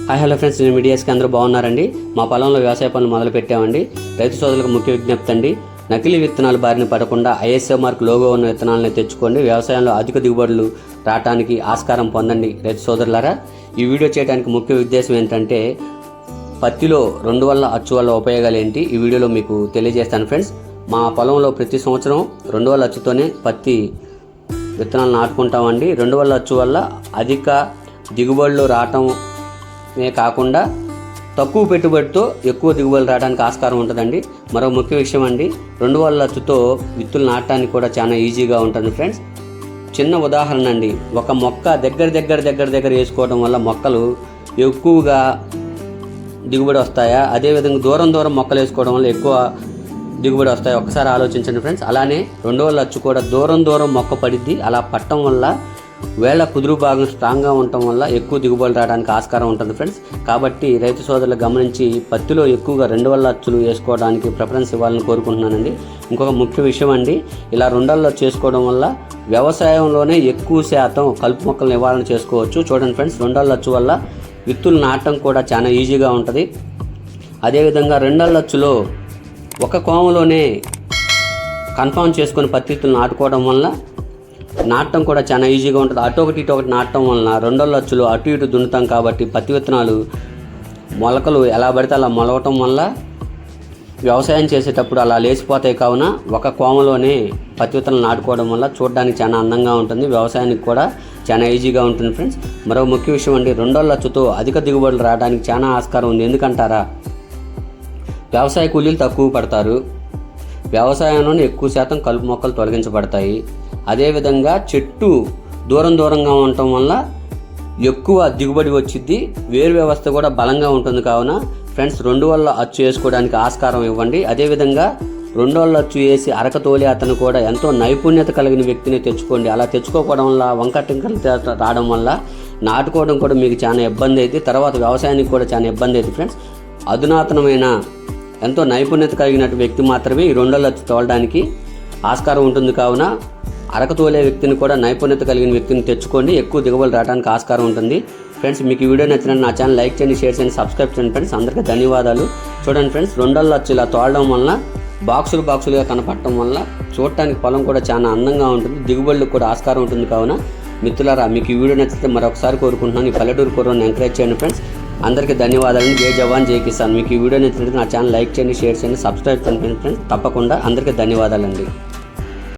Hi hello friends, నేను మీడియాస్కి అందరూ బాగున్నారండి. మా పొలంలో వ్యవసాయ పనులు మొదలు పెట్టామండి. రైతు సోదరులకు ముఖ్య విజ్ఞప్తి అండి, నకిలీ విత్తనాలు బారిన పడకుండా ఐఎస్ఐ మార్క్ లోగో ఉన్న విత్తనాలను తెచ్చుకోండి. వ్యవసాయంలో అధిక దిగుబడులు రావడానికి ఆస్కారం పొందండి. రైతు సోదరులారా, ఈ వీడియో చేయడానికి ముఖ్య ఉద్దేశం ఏంటంటే పత్తిలో 2 వల్ల అచ్చు వల్ల ఉపయోగాలు ఏంటి ఈ వీడియోలో మీకు తెలియజేస్తాను ఫ్రెండ్స్. మా పొలంలో ప్రతి సంవత్సరం 2 వల్ల అచ్చుతోనే పత్తి విత్తనాలు నాటుకుంటామండి. 2 వల్ల అచ్చు వల్ల అధిక దిగుబడులు రావటమే కాకుండా తక్కువ పెట్టుబడితో ఎక్కువ దిగుబడులు రావడానికి ఆస్కారం ఉంటుందండి. మరో ముఖ్య విషయం అండి, 2 వల్ల అచ్చుతో విత్తులు నాటడానికి కూడా చాలా ఈజీగా ఉంటుంది ఫ్రెండ్స్. చిన్న ఉదాహరణ అండి, ఒక మొక్క దగ్గర వేసుకోవడం వల్ల మొక్కలు ఎక్కువగా దిగుబడి వస్తాయా, అదేవిధంగా దూరం మొక్కలు వేసుకోవడం వల్ల ఎక్కువ దిగుబడి వస్తాయి. ఒకసారి ఆలోచించండి ఫ్రెండ్స్. అలానే 2 వల్ల అచ్చు కూడా దూరం మొక్క పడిద్ది. అలా పట్టడం వల్ల వేళ కుదురు భాగం స్ట్రాంగ్గా ఉండటం వల్ల ఎక్కువ దిగుబడి రావడానికి ఆస్కారం ఉంటుంది ఫ్రెండ్స్. కాబట్టి రైతు సోదరులు గమనించి పత్తిలో ఎక్కువగా 2 వల్ల అచ్చులు వేసుకోవడానికి ప్రిఫరెన్స్ ఇవ్వాలని కోరుకుంటున్నానండి. ఇంకొక ముఖ్య విషయం అండి, ఇలా 2 వల్ల అచ్చు చేసుకోవడం వల్ల వ్యవసాయంలోనే ఎక్కువ శాతం కలుపు మొక్కలు నివారణ చేసుకోవచ్చు. చూడండి ఫ్రెండ్స్, 2 వల్ల అచ్చు వల్ల విత్తులు నాటడం కూడా చాలా ఈజీగా ఉంటుంది. అదేవిధంగా 2 వల్ల అచ్చులో ఒక కోమలోనే కన్ఫామ్ చేసుకొని పత్తి విత్తులు నాటుకోవడం వల్ల నాటడం కూడా చాలా ఈజీగా ఉంటుంది. అటు ఒకటి నాటడం వలన 2 వల్ల అచ్చులు అటు ఇటు దున్నుతాం కాబట్టి పత్తి విత్తనాలు మొలకలు ఎలా పడితే అలా మొలవటం వల్ల వ్యవసాయం చేసేటప్పుడు అలా లేచిపోతాయి. కావున ఒక కోమలోనే పత్తి విత్తనాలు నాటుకోవడం వల్ల చూడడానికి చాలా అందంగా ఉంటుంది, వ్యవసాయానికి కూడా చాలా ఈజీగా ఉంటుంది ఫ్రెండ్స్. మరో ముఖ్య విషయం అండి, 2 వల్ల అచ్చుతో అధిక దిగుబడులు రావడానికి చాలా ఆస్కారం ఉంది. ఎందుకంటారా, వ్యవసాయ కూలీలు తక్కువ పడతారు, వ్యవసాయంలోనే ఎక్కువ శాతం కలుపు మొక్కలు తొలగించబడతాయి. అదేవిధంగా చెట్టు దూరంగా ఉండటం వల్ల ఎక్కువ దిగుబడి వచ్చిద్ది, వేరు వ్యవస్థ కూడా బలంగా ఉంటుంది. కావున ఫ్రెండ్స్, 2 వల్ల అచ్చు వేసుకోవడానికి ఆస్కారం ఇవ్వండి. అదేవిధంగా 2 వల్ల అచ్చు వేసి అరక తోలి అతను కూడా ఎంతో నైపుణ్యత కలిగిన వ్యక్తిని తెచ్చుకోండి. అలా తెచ్చుకోవడం వల్ల వంకటింకలు రావడం వల్ల నాటుకోవడం కూడా మీకు చాలా ఇబ్బంది అయితే, తర్వాత వ్యవసాయానికి కూడా చాలా ఇబ్బంది అయితే ఫ్రెండ్స్. అధునాతనమైన ఎంతో నైపుణ్యత కలిగిన వ్యక్తి మాత్రమే ఈ 2 వల్ల అచ్చు తోలడానికి ఆస్కారం ఉంటుంది. కావున అరక తోలే వ్యక్తిని కూడా నైపుణ్యత కలిగిన వ్యక్తిని తెచ్చుకోండి, ఎక్కువ దిగుబడి రావడానికి ఆస్కారం ఉంటుంది ఫ్రెండ్స్. మీకు ఈ వీడియో నచ్చినట్టు నా ఛానల్ లైక్ చేయండి, షేర్ చేయండి, సబ్స్క్రైబ్ చేయండి ఫ్రెండ్స్. అందరికీ ధన్యవాదాలు. చూడండి ఫ్రెండ్స్, 2 వల్ల అచ్చు ఇలా తోలడం వలన బాక్సులుగా కనపడటం వల్ల చూడటానికి పొలం కూడా చాలా అందంగా ఉంటుంది, దిగుబడులకు కూడా ఆస్కారం ఉంటుంది. కావున మిత్రులారా, మీకు ఈ వీడియో నచ్చితే మరొకసారి కోరుకుంటున్నాను, ఈ పల్లెటూరు కుర్రను ఎంకరేజ్ చేయండి ఫ్రెండ్స్. అందరికీ ధన్యవాదాలు. జై జవాన్ జై కిసాన్. మీకు ఈ వీడియో నచ్చినట్టు నా ఛానల్ లైక్ చేయండి, షేర్ చేయండి, సబ్స్క్రైబ్ చేయండి ఫ్రెండ్స్. తప్పకుండా అందరికీ ధన్యవాదాలండి.